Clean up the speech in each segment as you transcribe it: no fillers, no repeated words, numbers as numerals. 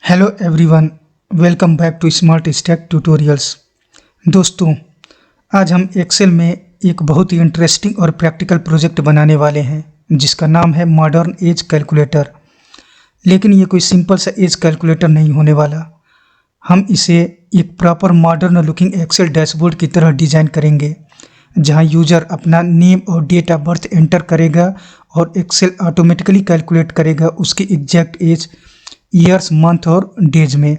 Hello everyone, welcome back to smart stack tutorials. दोस्तों, आज हम एक्सेल में एक बहुत ही इंटरेस्टिंग और प्रैक्टिकल प्रोजेक्ट बनाने वाले हैं जिसका नाम है मॉडर्न एज कैलकुलेटर। लेकिन ये कोई सिंपल सा एज कैलकुलेटर नहीं होने वाला। हम इसे एक proper modern looking Excel dashboard की तरह डिज़ाइन करेंगे, जहां यूज़र अपना नेम और डेट ऑफ बर्थ एंटर करेगा और एक्सेल ऑटोमेटिकली कैलकुलेट करेगा उसकी एग्जैक्ट एज ईयर्स, मंथ और डेज में।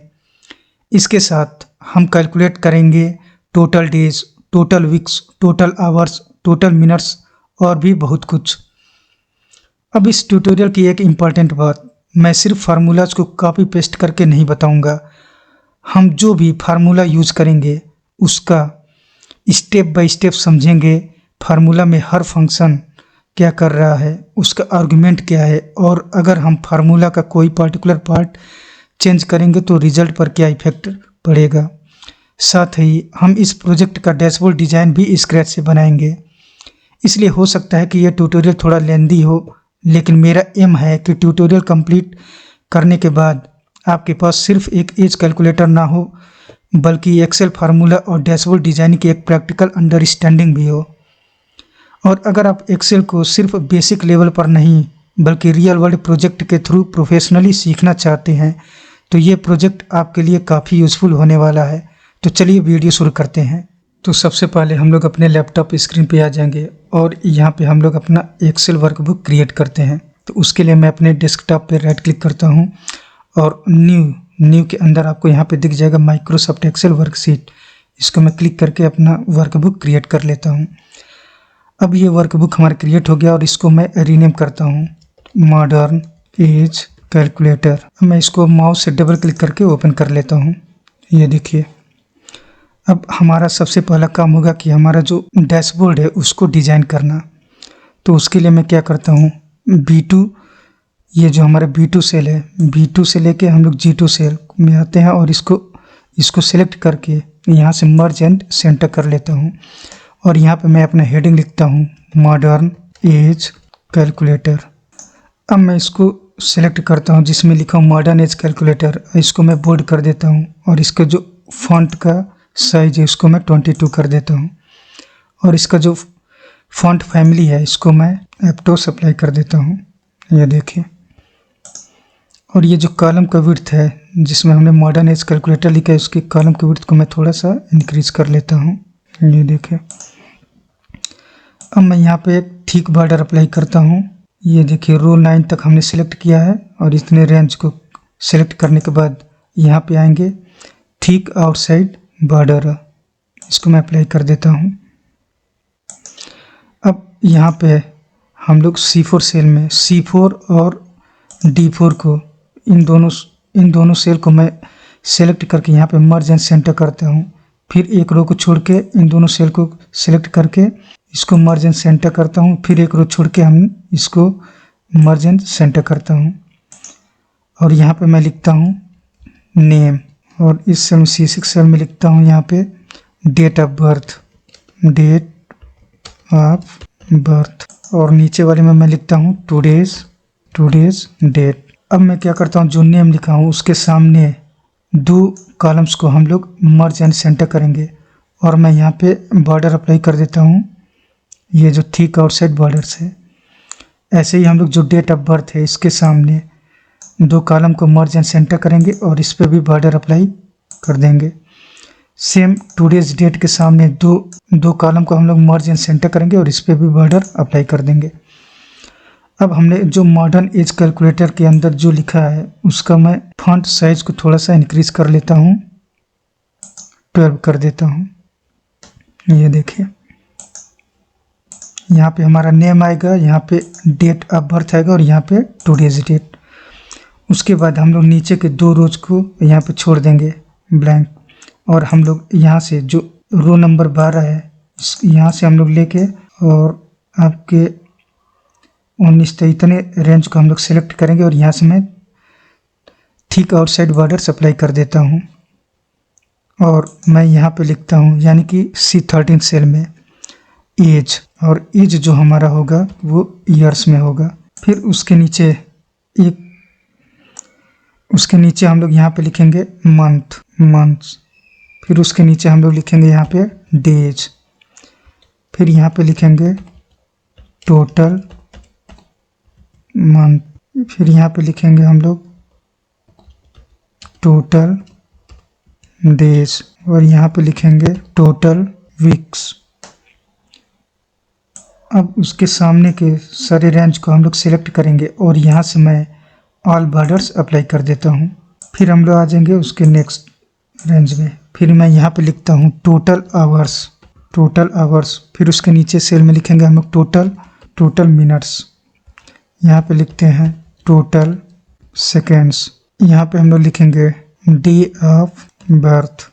इसके साथ हम कैलकुलेट करेंगे total days, total weeks, total hours, total minutes और भी बहुत कुछ। अब इस ट्यूटोरियल की एक इम्पॉर्टेंट बात, मैं सिर्फ फार्मूलाज को कॉपी पेस्ट करके नहीं बताऊंगा। हम जो भी फार्मूला यूज करेंगे उसका स्टेप बाय स्टेप समझेंगे। फार्मूला में हर फंक्शन क्या कर रहा है, उसका आर्गुमेंट क्या है, और अगर हम फार्मूला का कोई पर्टिकुलर पार्ट चेंज करेंगे तो रिजल्ट पर क्या इफेक्ट पड़ेगा। साथ ही हम इस प्रोजेक्ट का डैशबोर्ड डिज़ाइन भी स्क्रैच से बनाएंगे। इसलिए हो सकता है कि यह ट्यूटोरियल थोड़ा लेंदी हो, लेकिन मेरा एम है कि ट्यूटोरियल कंप्लीट करने के बाद आपके पास सिर्फ एक एज कैलकुलेटर ना हो, बल्कि एक्सेल फार्मूला और डैशबोर्ड डिज़ाइन की एक प्रैक्टिकल अंडरस्टैंडिंग भी हो। और अगर आप एक्सेल को सिर्फ बेसिक लेवल पर नहीं बल्कि रियल वर्ल्ड प्रोजेक्ट के थ्रू प्रोफेशनली सीखना चाहते हैं तो ये प्रोजेक्ट आपके लिए काफ़ी यूज़फुल होने वाला है। तो चलिए वीडियो शुरू करते हैं। तो सबसे पहले हम लोग अपने लैपटॉप स्क्रीन पे आ जाएंगे और यहाँ पे हम लोग अपना एक्सेल वर्कबुक क्रिएट करते हैं। तो उसके लिए मैं अपने डेस्कटॉप पे राइट क्लिक करता हूँ और न्यू के अंदर आपको यहाँ पे दिख जाएगा माइक्रोसॉफ्ट एक्सेल वर्कशीट। इसको मैं क्लिक करके अपना वर्कबुक क्रिएट कर लेता हूँ। अब ये वर्कबुक हमारा क्रिएट हो गया और इसको मैं रीनेम करता हूँ मॉडर्न एज कैलकुलेटर। मैं इसको माउस से डबल क्लिक करके ओपन कर लेता हूँ। ये देखिए, अब हमारा सबसे पहला काम होगा कि हमारा जो डैशबोर्ड है उसको डिज़ाइन करना। तो उसके लिए मैं क्या करता हूँ, B2, ये जो हमारा B2 सेल है, B2 से लेके हम लोग G2 सेल में आते हैं और इसको सेलेक्ट करके यहाँ से मर्ज एंड सेंटर कर लेता हूँ। और यहाँ पे मैं अपना हेडिंग लिखता हूँ मॉडर्न एज कैलकुलेटर। अब मैं इसको सेलेक्ट करता हूँ जिसमें लिखा हूँ मॉडर्न एज कैलकुलेटर। इसको मैं बोल्ड कर देता हूँ और इसका जो फॉन्ट का साइज है उसको मैं 22 कर देता हूँ। और इसका जो फॉन्ट फैमिली है इसको मैं एप्टोस अप्लाई कर देता हूँ। ये देखिए, और ये जो कॉलम का विड्थ है जिसमें हमने मॉडर्न एज कैलकुलेटर लिखा है उसके कॉलम के विड्थ को मैं थोड़ा सा इंक्रीज कर लेता हूँ। ये देखिए, अब मैं यहाँ पे एक ठीक बॉर्डर अप्लाई करता हूँ। ये देखिए, रो 9 तक हमने सेलेक्ट किया है और इतने रेंज को सेलेक्ट करने के बाद यहाँ पे आएंगे ठीक आउटसाइड बॉर्डर, इसको मैं अप्लाई कर देता हूँ। अब यहाँ पे हम लोग C4 सेल में C4 और D4 को इन दोनों सेल को मैं सेलेक्ट करके यहाँ पे मर्ज एंड सेंटर करता हूँ। फिर एक रो को छोड़ के इन दोनों सेल को सेलेक्ट करके इसको मर्ज एंड सेंटर करता हूँ। फिर एक रो छोड़ के हम इसको मर्ज एंड सेंटर करता हूँ। और यहाँ पे मैं लिखता हूँ नेम, और इस सेल में C6 सेल में लिखता हूँ यहाँ पे डेट ऑफ बर्थ, और नीचे वाले में मैं लिखता हूँ टूडेज डेट। अब मैं क्या करता हूँ, जो नेम लिखा हूँ उसके सामने 2 कॉलम्स को हम लोग मर्ज एंड सेंटर करेंगे और मैं यहाँ पे बॉर्डर अप्लाई कर देता हूँ, ये जो थिक आउटसाइड बॉर्डर से। ऐसे ही हम लोग जो डेट ऑफ बर्थ है इसके सामने 2 कॉलम को मर्ज एंड सेंटर करेंगे और इस पर भी बॉर्डर अप्लाई कर देंगे। सेम टूडेज डेट के सामने दो कॉलम को हम लोग मर्ज एंड सेंटर करेंगे और इस पर भी बॉर्डर अप्लाई कर देंगे। अब हमने जो मॉडर्न एज कैलकुलेटर के अंदर जो लिखा है उसका मैं फॉन्ट साइज को थोड़ा सा इंक्रीज कर लेता हूँ, 12 कर देता हूँ। ये देखिए, यहाँ पे हमारा नेम आएगा, यहाँ पे डेट ऑफ बर्थ आएगा और यहाँ पे टूडेज डेट। उसके बाद हम लोग नीचे के 2 रोज को यहाँ पे छोड़ देंगे ब्लैंक, और हम लोग यहाँ से जो रो नंबर 12 है यहाँ से हम लोग लेके और आपके 19 तक इतने रेंज को हम लोग सेलेक्ट करेंगे और यहाँ से मैं ठीक आउटसाइड बॉर्डर अप्लाई कर देता हूँ। और मैं यहाँ पे लिखता हूँ यानी कि C13 सेल में एज, और एज जो हमारा होगा वो ईयर्स में होगा। फिर उसके नीचे एक उसके नीचे हम लोग यहाँ पे लिखेंगे मंथ्स। फिर उसके नीचे हम लोग लिखेंगे यहाँ पे डेज। फिर यहाँ पे लिखेंगे टोटल मंथ। फिर यहाँ पे लिखेंगे हम लोग टोटल डेज और यहाँ पे लिखेंगे टोटल वीक्स। अब उसके सामने के सारे रेंज को हम लोग सिलेक्ट करेंगे और यहाँ से मैं ऑल बॉर्डर्स अप्लाई कर देता हूँ। फिर हम लोग आ जाएंगे उसके नेक्स्ट रेंज में। फिर मैं यहाँ पे लिखता हूँ टोटल आवर्स। फिर उसके नीचे सेल में लिखेंगे हम लोग टोटल मिनट्स। यहाँ पे लिखते हैं टोटल सेकेंड्स। यहाँ पे हम लोग लिखेंगे डे ऑफ बर्थ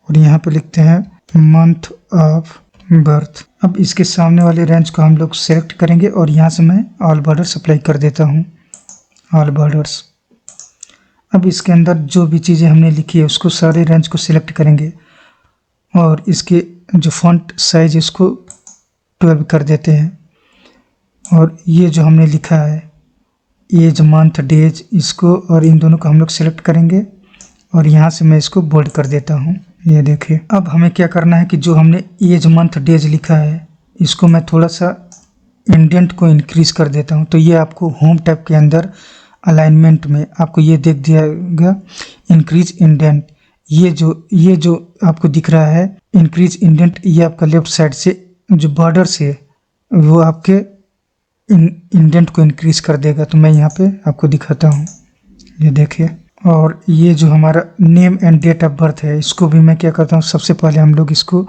और यहाँ पे लिखते हैं मंथ ऑफ बर्थ। अब इसके सामने वाले रेंज को हम लोग सेलेक्ट करेंगे और यहाँ से मैं ऑल बॉर्डर्स अप्लाई कर देता हूँ, ऑल बॉर्डर्स। अब इसके अंदर जो भी चीज़ें हमने लिखी है उसको सारे रेंज को सिलेक्ट करेंगे और इसके जो फॉन्ट साइज इसको 12 कर देते हैं। और ये जो हमने लिखा है एज मंथ डेज, इसको और इन दोनों को हम लोग सिलेक्ट करेंगे और यहाँ से मैं इसको बोल्ड कर देता हूँ। ये देखिए। अब हमें क्या करना है कि जो हमने एज मंथ डेज लिखा है इसको मैं थोड़ा सा इंडेंट को इंक्रीज कर देता हूँ। तो ये आपको होम टैब के अंदर अलाइनमेंट में आपको ये देख दिया इंक्रीज इंडेंट। ये जो आपको दिख रहा है इंक्रीज इंडेंट, ये आपका लेफ्ट साइड से जो बॉर्डर से वो आपके इंडेंट को इंक्रीज कर देगा। तो मैं यहाँ पे आपको दिखाता हूँ, ये देखिए। और ये जो हमारा name and date of birth है इसको भी मैं क्या करता हूँ, सबसे पहले हम लोग इसको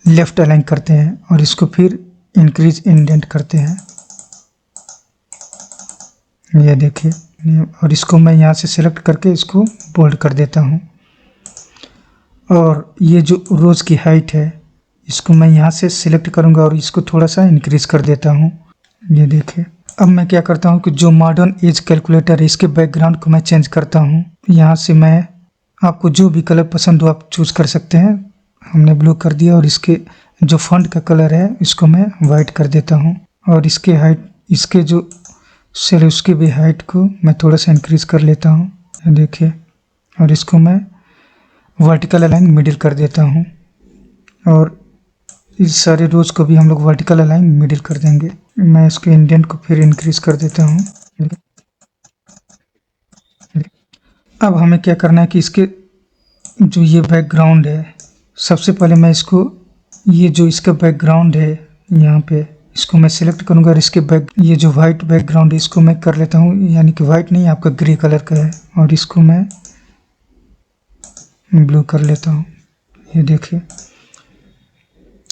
लेफ्ट अलाइन करते हैं और इसको फिर इंक्रीज इंडेंट करते हैं, ये देखिए। और इसको मैं यहाँ से सिलेक्ट करके इसको बोल्ड कर देता हूँ। और ये जो रोज़ की हाइट है इसको मैं यहाँ से सिलेक्ट करूँगा और इसको थोड़ा सा इंक्रीज कर देता हूँ, ये देखिए। अब मैं क्या करता हूँ कि जो मॉडर्न एज कैलकुलेटर है इसके बैकग्राउंड को मैं चेंज करता हूँ। यहाँ से मैं आपको जो भी कलर पसंद हो आप चूज़ कर सकते हैं। हमने ब्लू कर दिया और इसके जो फॉन्ट का कलर है इसको मैं वाइट कर देता हूँ। और इसके हाइट, इसके जो सेल उसकी भी हाइट को मैं थोड़ा सा इंक्रीज कर लेता हूँ, देखिए। और इसको मैं वर्टिकल अलाइन मिडिल कर देता हूँ और इस सारे रोज को भी हम लोग वर्टिकल अलाइन मिडिल कर देंगे। मैं इसके इंडेंट को फिर इंक्रीज कर देता हूँ। अब हमें क्या करना है कि इसके जो ये बैकग्राउंड है, सबसे पहले मैं इसको ये जो इसका बैकग्राउंड है यहाँ पे इसको मैं सिलेक्ट करूँगा और इसके ये जो वाइट बैकग्राउंड है इसको मैं कर लेता हूँ, यानी कि वाइट नहीं आपका ग्रे कलर का है और इसको मैं ब्लू कर लेता हूँ, ये देखिए।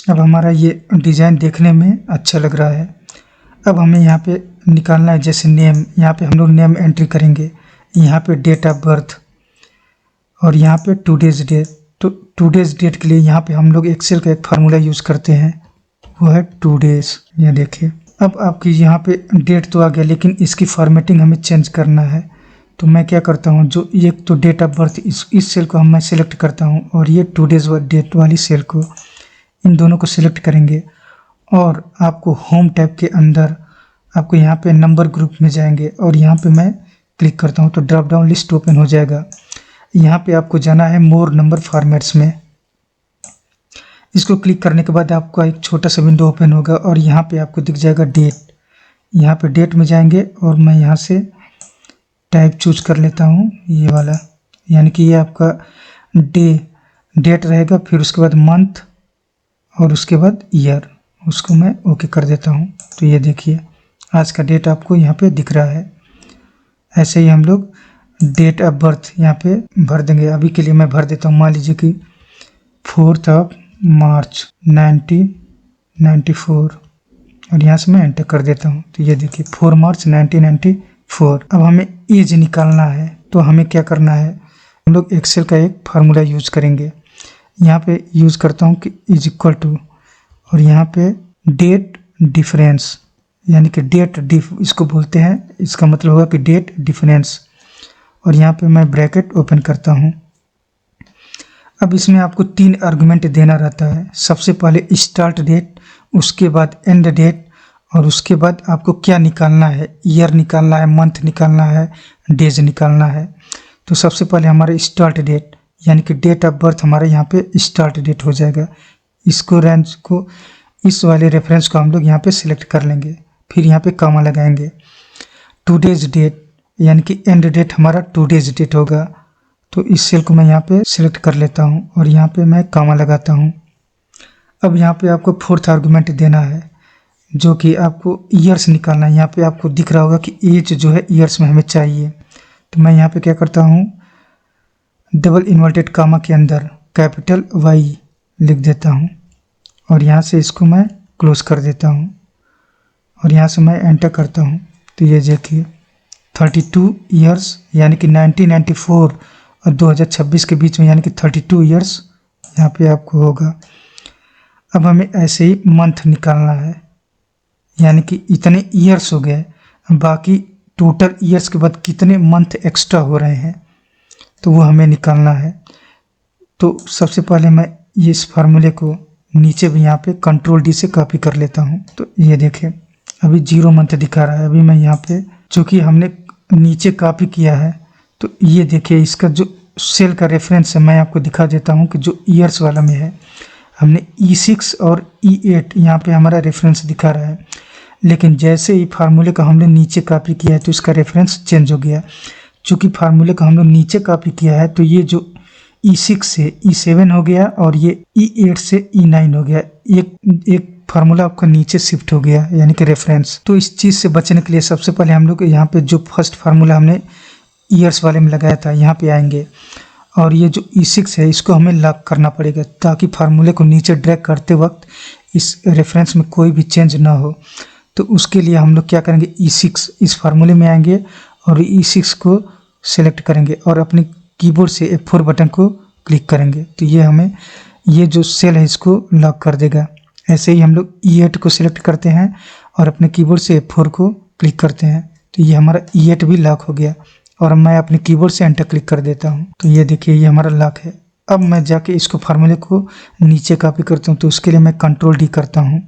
अब हमारा ये डिज़ाइन देखने में अच्छा लग रहा है। अब हमें यहाँ पे निकालना है, जैसे नेम, यहाँ पे हम लोग नेम एंट्री करेंगे, यहाँ पे डेट ऑफ बर्थ और यहाँ पे टुडेज डेट। तो टुडेज डेट के लिए यहाँ पे हम लोग एक्सेल का एक फार्मूला यूज़ करते हैं, वो है टुडेज, ये देखिए। अब आपकी यहाँ पे डेट तो आ गया लेकिन इसकी फॉर्मेटिंग हमें चेंज करना है। तो मैं क्या करता हूँ, जो एक तो डेट ऑफ बर्थ इस सेल को मैं सिलेक्ट करता हूँ और ये टुडेज डेट वाली सेल को, इन दोनों को सिलेक्ट करेंगे और आपको होम टैब के अंदर आपको यहाँ पे नंबर ग्रुप में जाएंगे और यहाँ पे मैं क्लिक करता हूँ तो ड्रॉप डाउन लिस्ट ओपन हो जाएगा। यहाँ पे आपको जाना है मोर नंबर फॉर्मेट्स में। इसको क्लिक करने के बाद आपका एक छोटा सा विंडो ओपन होगा और यहाँ पे आपको दिख जाएगा डेट। यहाँ पे डेट में जाएंगे और मैं यहाँ से टाइप चूज कर लेता हूँ, ये वाला, यानी कि ये आपका डेट रहेगा। फिर उसके बाद मंथ और उसके बाद ईयर, उसको मैं ओके कर देता हूँ। तो ये देखिए आज का डेट आपको यहाँ पे दिख रहा है। ऐसे ही हम लोग डेट ऑफ बर्थ यहाँ पे भर देंगे। अभी के लिए मैं भर देता हूँ, मान लीजिए कि 4 मार्च 1994 और यहाँ से मैं एंटर कर देता हूँ। तो ये देखिए 4 मार्च 1994। अब हमें एज निकालना है तो हमें क्या करना है, हम लोग एक्सेल का एक फार्मूला यूज करेंगे। यहाँ पे यूज करता हूँ कि इज इक्वल टू और यहाँ पे डेट डिफरेंस, यानी कि इसको बोलते हैं, इसका मतलब होगा कि डेट डिफरेंस। और यहाँ पे मैं ब्रैकेट ओपन करता हूँ। अब इसमें आपको 3 आर्गुमेंट देना रहता है। सबसे पहले स्टार्ट डेट, उसके बाद एंड डेट और उसके बाद आपको क्या निकालना है, ईयर निकालना है, मंथ निकालना है, डेज निकालना है। तो सबसे पहले हमारा स्टार्ट डेट यानी कि डेट ऑफ बर्थ हमारा यहाँ पे स्टार्ट डेट हो जाएगा। इसको रेंज को इस वाले रेफरेंस को हम लोग यहाँ पे सिलेक्ट कर लेंगे, फिर यहाँ पे कॉमा लगाएंगे। टुडेज डेट यानी कि एंड डेट हमारा टुडेज डेट होगा, तो इस सेल को मैं यहाँ पे सिलेक्ट कर लेता हूँ और यहाँ पे मैं कॉमा लगाता हूँ। अब यहाँ पे आपको फोर्थ आर्गुमेंट देना है जो कि आपको ईयर्स निकालना है। यहाँ पे आपको दिख रहा होगा कि एज जो है ईयर्स में हमें चाहिए, तो मैं यहाँ पे क्या करता हूँ, डबल इन्वर्टेड कामा के अंदर कैपिटल Y लिख देता हूँ और यहाँ से इसको मैं क्लोज कर देता हूँ और यहाँ से मैं एंटर करता हूँ। तो ये देखिए 32 ईयर्स यानी कि 1994 और 2026 के बीच में यानी कि 32 ईयर्स यहाँ पे आपको होगा। अब हमें ऐसे ही मंथ निकालना है, यानी कि इतने ईयर्स हो गए, बाकी टोटल ईयर्स के बाद कितने मंथ एक्स्ट्रा हो रहे हैं तो वो हमें निकालना है। तो सबसे पहले मैं ये इस फार्मूले को नीचे भी यहाँ पे कंट्रोल D से कॉपी कर लेता हूँ। तो ये देखें अभी 0 मंथ दिखा रहा है। अभी मैं यहाँ पे चूँकि हमने नीचे कॉपी किया है, तो ये देखिए इसका जो सेल का रेफरेंस है मैं आपको दिखा देता हूँ कि जो ईयर्स वाला में है, हमने E6 और E8 यहाँ पे हमारा रेफरेंस दिखा रहा है, लेकिन जैसे ही फार्मूले का हमने नीचे कॉपी किया है तो इसका रेफरेंस चेंज हो गया। चूँकि फार्मूले का हम लोग नीचे कॉपी किया है तो ये जो E6 से E7 हो गया और ये E8 से E9 हो गया। एक फार्मूला आपका नीचे शिफ्ट हो गया यानी कि रेफरेंस। तो इस चीज़ से बचने के लिए सबसे पहले हम लोग यहाँ पे जो फर्स्ट फार्मूला हमने ईयर्स वाले में लगाया था यहाँ पे आएंगे और ये जो E6 है इसको हमें लॉक करना पड़ेगा ताकि फार्मूले को नीचे ड्रैग करते वक्त इस रेफरेंस में कोई भी चेंज ना हो। तो उसके लिए हम लोग क्या करेंगे, E6 इस फार्मूले में आएंगे और E6 को सिलेक्ट करेंगे और अपने कीबोर्ड से F4 बटन को क्लिक करेंगे, तो ये हमें ये जो सेल है इसको लॉक कर देगा। ऐसे ही हम लोग E8 को सिलेक्ट करते हैं और अपने कीबोर्ड से F4 को क्लिक करते हैं, तो ये हमारा E8 भी लॉक हो गया और मैं अपने कीबोर्ड से एंटर क्लिक कर देता हूँ। तो ये देखिए ये हमारा लॉक है। अब मैं जाके इसको फार्मूले को नीचे कॉपी करता हूँ, तो उसके लिए मैं कंट्रोल D करता हूँ।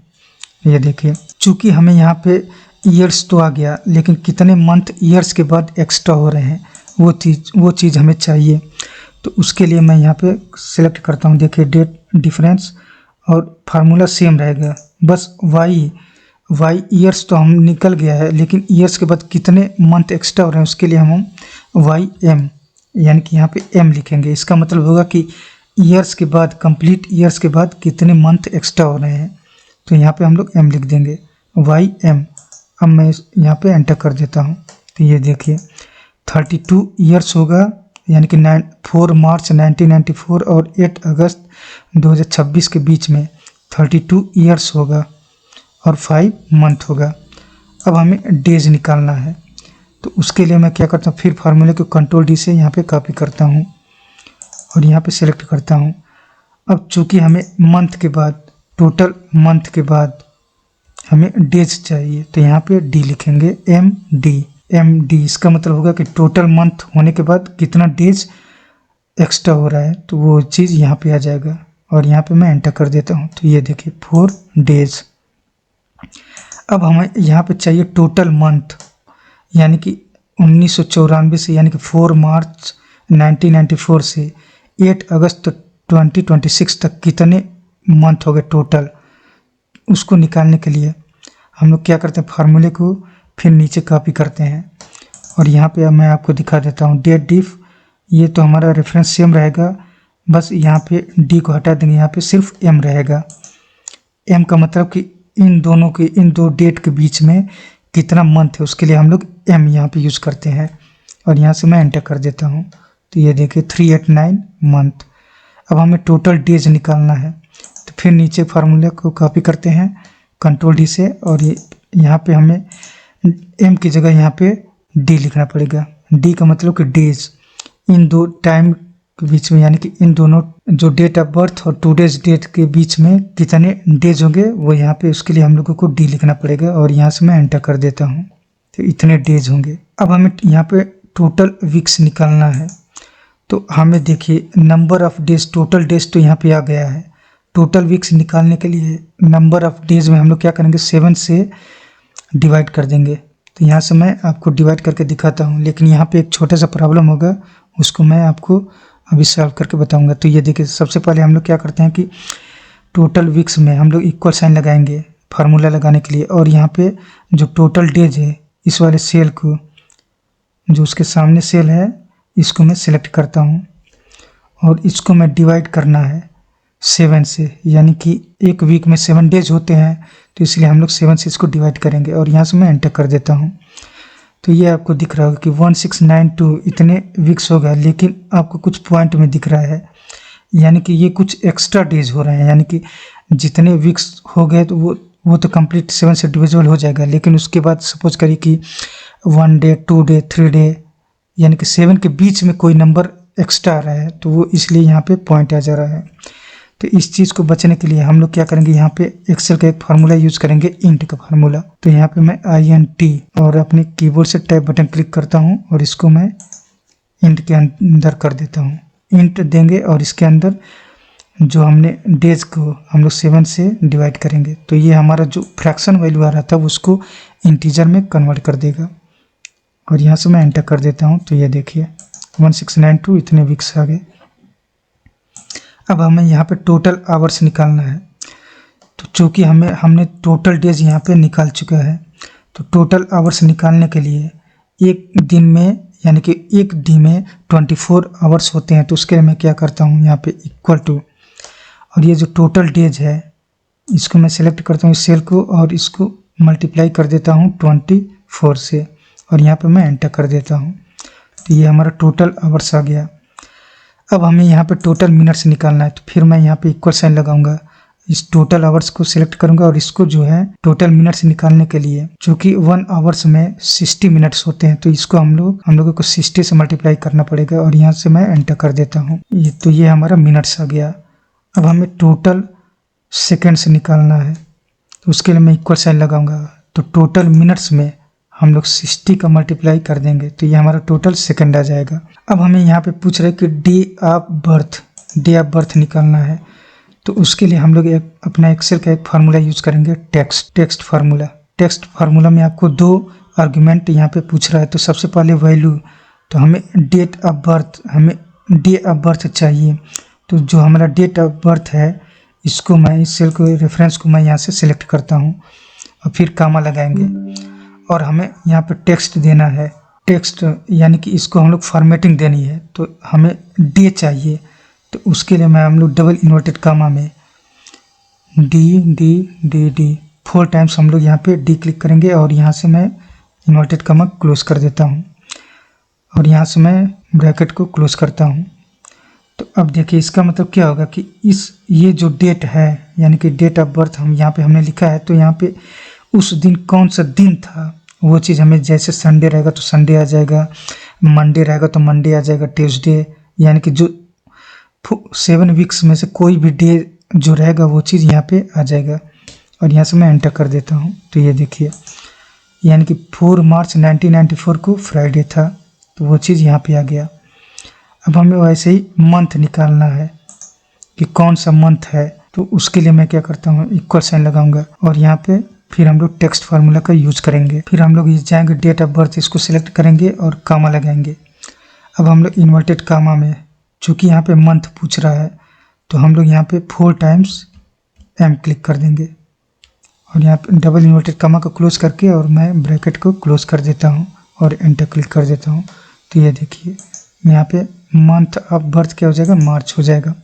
ये देखिए चूँकि हमें यहाँ पे ईयर्स तो आ गया, लेकिन कितने मंथ ईयर्स के बाद एक्स्ट्रा हो रहे हैं वो चीज़ हमें चाहिए। तो उसके लिए मैं यहाँ पे सिलेक्ट करता हूँ। देखिए डेट डिफरेंस और फार्मूला सेम रहेगा, बस वाई ईयर्स तो हम निकल गया है, लेकिन ईयर्स के बाद कितने मंथ एक्स्ट्रा हो रहे हैं उसके लिए हम YM यानी कि यहाँ पे M लिखेंगे। इसका मतलब होगा कि ईयर्स के बाद कंप्लीट ईयर्स के बाद कितने मंथ एक्स्ट्रा हो रहे हैं, तो यहाँ पे हम लोग M लिख देंगे YM। अब मैं यहाँ पे एंटर कर देता हूँ। तो ये देखिए 32 ईयर्स होगा यानी कि 4 मार्च 1994 और 8 अगस्त 2026 के बीच में 32 ईयर्स होगा और 5 मंथ होगा। अब हमें डेज निकालना है, तो उसके लिए मैं क्या करता हूँ, फिर फार्मूले को कंट्रोल D से यहाँ पे कॉपी करता हूँ और यहाँ पे सिलेक्ट करता हूँ। अब चूँकि हमें मंथ के बाद टोटल मंथ के बाद हमें डेज चाहिए, तो यहाँ पे D लिखेंगे MD। इसका मतलब होगा कि टोटल मंथ होने के बाद कितना डेज एक्स्ट्रा हो रहा है, तो वो चीज़ यहाँ पे आ जाएगा और यहाँ पे मैं एंटर कर देता हूँ। तो ये देखिए 4 डेज। अब हमें यहाँ पे चाहिए टोटल मंथ, यानी कि 1994 से यानी कि 4 मार्च 1994 से 8 अगस्त 2026 तक कितने मंथ हो गए टोटल। उसको निकालने के लिए हम लोग क्या करते हैं, फार्मूले को फिर नीचे कॉपी करते हैं और यहाँ पे मैं आपको दिखा देता हूँ डेट डिफ। ये तो हमारा रेफरेंस सेम रहेगा, बस यहाँ पे D को हटा देंगे, यहाँ पे सिर्फ M रहेगा। M का मतलब कि इन दो डेट के बीच में कितना मंथ है उसके लिए हम लोग M यहाँ पे यूज़ करते हैं और यहाँ से मैं एंटर कर देता हूँ। तो ये देखिए 389 मंथ। अब हमें टोटल डेज निकालना है, तो फिर नीचे फार्मूले को कॉपी करते हैं कंट्रोल D से और ये यहाँ पे हमें M की जगह यहाँ पे D लिखना पड़ेगा। D का मतलब कि डेज, इन दो टाइम के बीच में यानी कि इन दोनों जो डेट ऑफ बर्थ और टुडेज डेट के बीच में कितने डेज होंगे वो यहाँ पे उसके लिए हम लोगों को D लिखना पड़ेगा और यहाँ से मैं एंटर कर देता हूँ। तो इतने डेज होंगे। अब हमें यहाँ पे टोटल वीक्स निकालना है, तो हमें देखिए number of days, total days तो यहाँ पे आ गया है। टोटल वीक्स निकालने के लिए नंबर ऑफ डेज में हम लोग क्या करेंगे, 7 से डिवाइड कर देंगे। तो यहाँ से मैं आपको डिवाइड करके दिखाता हूँ, लेकिन यहाँ पे एक छोटा सा प्रॉब्लम होगा, उसको मैं आपको अभी सॉल्व करके बताऊँगा। तो ये देखिए, सबसे पहले हम लोग क्या करते हैं कि टोटल वीक्स में हम लोग इक्वल साइन लगाएंगे फार्मूला लगाने के लिए, और यहाँ पे जो टोटल डेज है इस वाले सेल को, जो उसके सामने सेल है, इसको मैं सिलेक्ट करता हूँ और इसको मैं डिवाइड करना है 7 से, यानी कि एक वीक में 7 डेज होते हैं, तो इसलिए हम लोग 7 से इसको डिवाइड करेंगे और यहाँ से मैं एंटर कर देता हूँ। तो ये आपको दिख रहा होगा कि 1692 इतने वीक्स हो गया, लेकिन आपको कुछ पॉइंट में दिख रहा है, यानी कि ये कुछ एक्स्ट्रा डेज हो रहे हैं, यानी कि जितने वीक्स हो गए तो वो तो कंप्लीट 7 से डिविजिबल हो जाएगा, लेकिन उसके बाद सपोज करिए कि 1 डे 2 डे 3 डे, यानी कि 7 के बीच में कोई नंबर एक्स्ट्रा आ रहा है, तो वो इसलिए यहाँ पे पॉइंट आ जा रहा है। तो इस चीज़ को बचने के लिए हम लोग क्या करेंगे, यहाँ पे एक्सेल का एक फार्मूला यूज करेंगे, इंट का फार्मूला। तो यहाँ पे मैं INT और अपने कीबोर्ड से टैब बटन क्लिक करता हूँ और इसको मैं इंट के अंदर कर देता हूँ। इंट देंगे और इसके अंदर जो हमने डेज को हम लोग 7 से डिवाइड करेंगे, तो ये हमारा जो फ्रैक्शन वैल्यू आ रहा था उसको इंटीजर में कन्वर्ट कर देगा, और यहाँ से मैं एंटर कर देता हूँ। तो ये देखिए 1692 इतने वीक्स आ गए। अब हमें यहाँ पे टोटल आवर्स निकालना है, तो चूँकि हमने टोटल डेज यहाँ पे निकाल चुका है, तो टोटल आवर्स निकालने के लिए एक दिन में, यानी कि एक डी में 24 आवर्स होते हैं, तो उसके लिए मैं क्या करता हूँ, यहाँ पे इक्वल टू, और ये जो टोटल डेज है इसको मैं सेलेक्ट करता हूँ इस सेल को, और इसको मल्टीप्लाई कर देता हूँ 24 से, और यहाँ पे मैं एंटर कर देता हूँ। तो ये हमारा टोटल आवर्स आ गया। अब हमें यहाँ पे टोटल मिनट्स निकालना है, तो फिर मैं यहाँ पे इक्वल साइन लगाऊंगा, इस टोटल आवर्स को सिलेक्ट करूंगा और इसको जो है टोटल मिनट्स निकालने के लिए, चूँकि 1 आवर्स में 60 मिनट्स होते हैं, तो इसको हम लोगों को 60 से मल्टीप्लाई करना पड़ेगा, और यहाँ से मैं एंटर कर देता हूँ। तो ये हमारा मिनट्स आ गया। अब हमें टोटल सेकेंड्स निकालना है, तो उसके लिए मैं इक्वल साइन लगाऊंगा, तो टोटल मिनट्स में हम लोग 60 का मल्टीप्लाई कर देंगे, तो ये हमारा टोटल सेकंड आ जाएगा। अब हमें यहाँ पे पूछ रहे कि डे ऑफ बर्थ निकालना है, तो उसके लिए हम लोग अपना एक्सेल का एक फार्मूला यूज करेंगे, टेक्स्ट फार्मूला में आपको 2 आर्गुमेंट यहाँ पे पूछ रहा है। तो सबसे पहले वैल्यू, तो हमें डे ऑफ बर्थ चाहिए, तो जो हमारा डेट ऑफ बर्थ है इसको मैं, इस सेल को रेफरेंस को मैं यहाँ से सिलेक्ट करता हूँ और फिर कामा लगाएंगे, और हमें यहाँ पे टेक्स्ट देना है, टेक्स्ट यानी कि इसको हम लोग फॉर्मेटिंग देनी है, तो हमें डे चाहिए, तो उसके लिए मैं हम लोग डबल इन्वर्टेड कामा में डी 4 टाइम्स हम लोग यहाँ पे डी क्लिक करेंगे, और यहाँ से मैं इन्वर्टेड कामा क्लोज कर देता हूँ, और यहाँ से मैं ब्रैकेट को क्लोज करता हूँ। तो अब देखिए इसका मतलब क्या होगा कि ये जो डेट है, यानी कि डेट ऑफ बर्थ हम यहाँ पे हमने लिखा है, तो यहाँ पे उस दिन कौन सा दिन था वो चीज़ हमें, जैसे संडे रहेगा तो संडे आ जाएगा, मंडे रहेगा तो मंडे आ जाएगा, ट्यूसडे, यानी कि जो 7 वीक्स में से कोई भी डे जो रहेगा वो चीज़ यहाँ पे आ जाएगा, और यहाँ से मैं एंटर कर देता हूँ। तो ये देखिए, यानी कि 4 मार्च 1994 को फ्राइडे था, तो वो चीज़ यहाँ पे आ गया। अब हमें वैसे ही मंथ निकालना है कि कौन सा मंथ है, तो उसके लिए मैं क्या करता हूँ, इक्वल साइन लगाऊंगा, और यहाँ पे फिर हम लोग टेक्स्ट फार्मूला का यूज करेंगे। फिर हम लोग जाएंगे डेट ऑफ बर्थ, इसको सिलेक्ट करेंगे और कामा लगाएंगे। अब हम लोग इन्वर्टेड कामा में, चूँकि यहाँ पे मंथ पूछ रहा है, तो हम लोग यहाँ पे 4 टाइम्स M क्लिक कर देंगे, और यहाँ पे डबल इन्वर्टेड कामा को क्लोज करके, और मैं ब्रैकेट को क्लोज कर देता हूँ और एंटर क्लिक कर देता हूँ। तो ये देखिए यहाँ पे मंथ ऑफ बर्थ क्या हो जाएगा, मार्च हो जाएगा,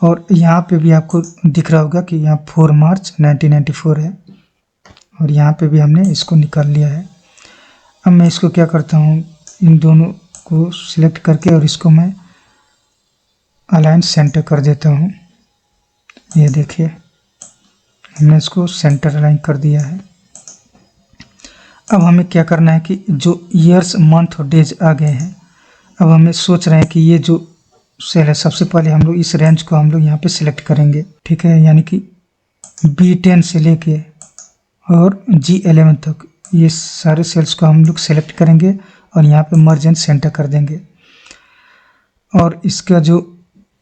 और यहाँ पे भी आपको दिख रहा होगा कि यहाँ 4 मार्च 1994 है, और यहाँ पे भी हमने इसको निकाल लिया है। अब मैं इसको क्या करता हूँ, इन दोनों को सिलेक्ट करके और इसको मैं अलाइन सेंटर कर देता हूँ। ये देखिए हमने इसको सेंटर अलाइन कर दिया है। अब हमें क्या करना है कि जो ईयर्स मंथ और डेज आ गए हैं, अब हमें सोच रहे हैं कि ये जो सेल है, सबसे पहले हम लोग इस रेंज को हम लोग यहाँ पे सिलेक्ट करेंगे, ठीक है, यानी कि B10 से लेके और G11 तक ये सारे सेल्स को हम लोग सेलेक्ट करेंगे और यहाँ पे मर्ज एंड सेंटर कर देंगे। और इसका जो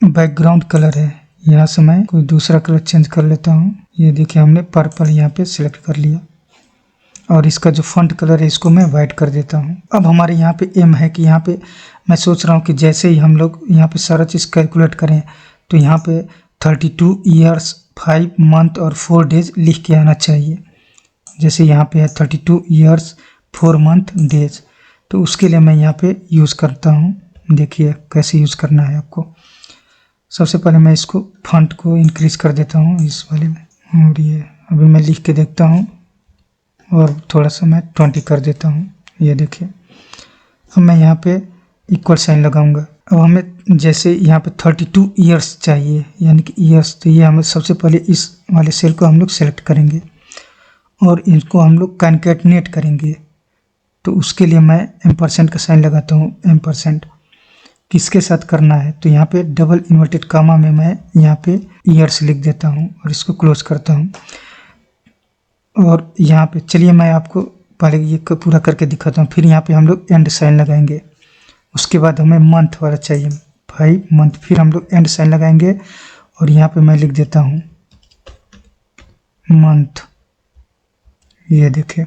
बैकग्राउंड कलर है, यहाँ से मैं कोई दूसरा कलर चेंज कर लेता हूँ। ये देखिए हमने पर्पल यहाँ पे सिलेक्ट कर लिया, और इसका जो फॉन्ट कलर है इसको मैं वाइट कर देता हूँ। अब हमारे यहाँ पे एम है कि यहाँ पे मैं सोच रहा हूँ कि जैसे ही हम लोग यहाँ पे सारा चीज़ कैलकुलेट करें तो यहाँ पे 32 ईयर्स 5 मंथ और 4 डेज लिख के आना चाहिए। जैसे यहाँ पे है 32 ईयर्स 4 मंथ डेज, तो उसके लिए मैं यहाँ पे यूज़ करता हूँ। देखिए कैसे यूज़ करना है आपको। सबसे पहले मैं इसको फॉन्ट को इंक्रीज़ कर देता हूँ इस वाले में, और ये अभी मैं लिख के देखता हूँ और थोड़ा सा मैं 20 कर देता हूँ। ये देखिए अब मैं यहाँ पे इक्वल साइन लगाऊंगा। अब हमें जैसे यहाँ पे 32 ईयर्स चाहिए यानी कि ईयर्स, तो ये हमें सबसे पहले इस वाले सेल को हम लोग सेलेक्ट करेंगे और इनको हम लोग कॉन्कैटिनेट करेंगे। तो उसके लिए मैं एम्परसेंड का साइन लगाता हूँ। एम्परसेंड किसके साथ करना है, तो यहाँ पे डबल इन्वर्टेड कामा में मैं यहाँ पे ईयर्स लिख देता हूँ और इसको क्लोज करता हूँ। और यहाँ पे चलिए मैं आपको पहले ये पूरा करके दिखाता हूँ, फिर यहाँ पे हम लोग एंड साइन लगाएंगे। उसके बाद हमें मंथ वाला चाहिए 5 मंथ, फिर हम लोग एंड साइन लगाएंगे और यहाँ पे मैं लिख देता हूँ मंथ। ये देखिए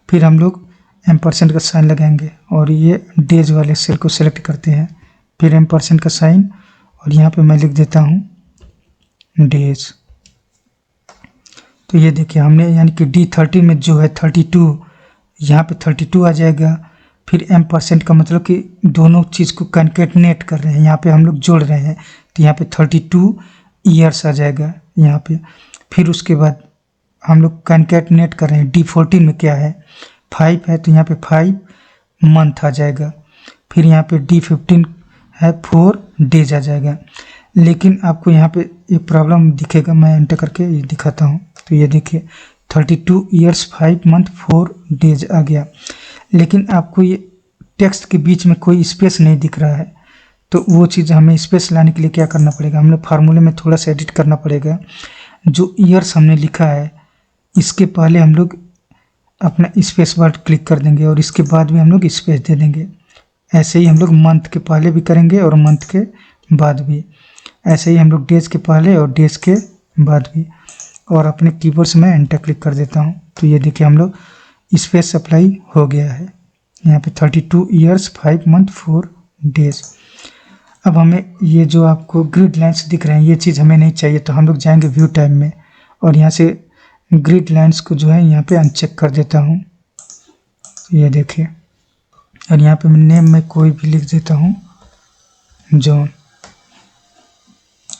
फिर हम लोग एम्परसेंड का साइन लगाएंगे और ये डेज वाले सेल को सेलेक्ट करते हैं, फिर एम्परसेंड का साइन और यहाँ पे मैं लिख देता हूँ डेज। तो ये देखिए हमने यानी कि D30 में जो है 32, यहाँ पे 32 आ जाएगा। फिर एम्परसेंड का मतलब कि दोनों चीज़ को कॉन्कैटिनेट कर रहे हैं, यहाँ पे हम लोग जोड़ रहे हैं, तो यहाँ पे 32 ईयर्स आ जाएगा यहाँ पे। फिर उसके बाद हम लोग कॉन्कैटिनेट कर रहे हैं, D14 में क्या है 5 है, तो यहाँ पे 5 मंथ आ जाएगा। फिर यहाँ पे D15 है 4 डेज आ जाएगा। लेकिन आपको यहाँ पे एक प्रॉब्लम दिखेगा, मैं एंटर करके ये दिखाता हूँ। तो ये देखिए 32 ईयर्स 5 मंथ 4 डेज आ गया, लेकिन आपको ये टेक्स्ट के बीच में कोई स्पेस नहीं दिख रहा है। तो वो चीज़ हमें स्पेस लाने के लिए क्या करना पड़ेगा, हमने फार्मूले में थोड़ा सा एडिट करना पड़ेगा। जो ईयर्स हमने लिखा है इसके पहले हम लोग अपना स्पेस बार क्लिक कर देंगे और इसके बाद भी हम लोग स्पेस दे देंगे। ऐसे ही हम लोग मंथ के पहले भी करेंगे और मंथ के बाद भी, ऐसे ही हम लोग डेज के पहले और डेज के बाद भी। और अपने कीबोर्ड से मैं एंटर क्लिक कर देता हूँ। तो ये देखिए हम लोग स्पेस अप्लाई हो गया है यहाँ पे 32 ईयर्स 5 मंथ 4 डेज। अब हमें ये जो आपको ग्रिड लाइन्स दिख रहे हैं ये चीज़ हमें नहीं चाहिए, तो हम लोग जाएंगे व्यू टैब में और यहाँ से ग्रिड लाइन्स को जो है यहाँ पे अनचेक कर देता हूँ। ये देखिए और यहाँ पे मैं नेम में कोई भी लिख देता हूँ जॉन।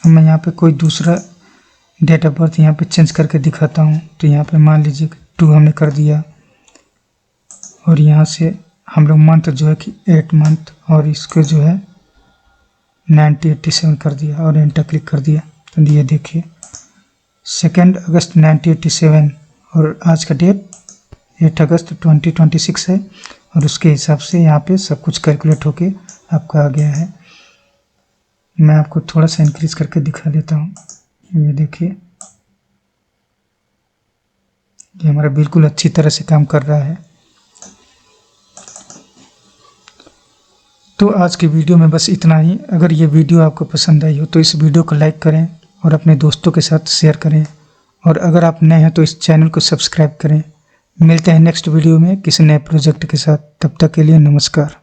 मैं यहाँ पे कोई दूसरा डेट ऑफ बर्थ यहाँ पे चेंज करके दिखाता हूँ। तो यहाँ पे मान लीजिए 2 हमने कर दिया और यहाँ से हम लोग मंथ जो है कि 8 मंथ और इसको जो है 1987 कर दिया और एंटर क्लिक कर दिया। तो ये देखिए 2 अगस्त 1987 और आज का डेट 8 अगस्त 2026 है और उसके हिसाब से यहाँ पे सब कुछ कैलकुलेट होके आपका आ गया है। मैं आपको थोड़ा सा इंक्रीज करके दिखा देता हूँ। ये देखिए ये हमारा बिल्कुल अच्छी तरह से काम कर रहा है। तो आज की वीडियो में बस इतना ही। अगर ये वीडियो आपको पसंद आई हो तो इस वीडियो को लाइक करें और अपने दोस्तों के साथ शेयर करें, और अगर आप नए हैं तो इस चैनल को सब्सक्राइब करें। मिलते हैं नेक्स्ट वीडियो में किसी नए प्रोजेक्ट के साथ, तब तक के लिए नमस्कार।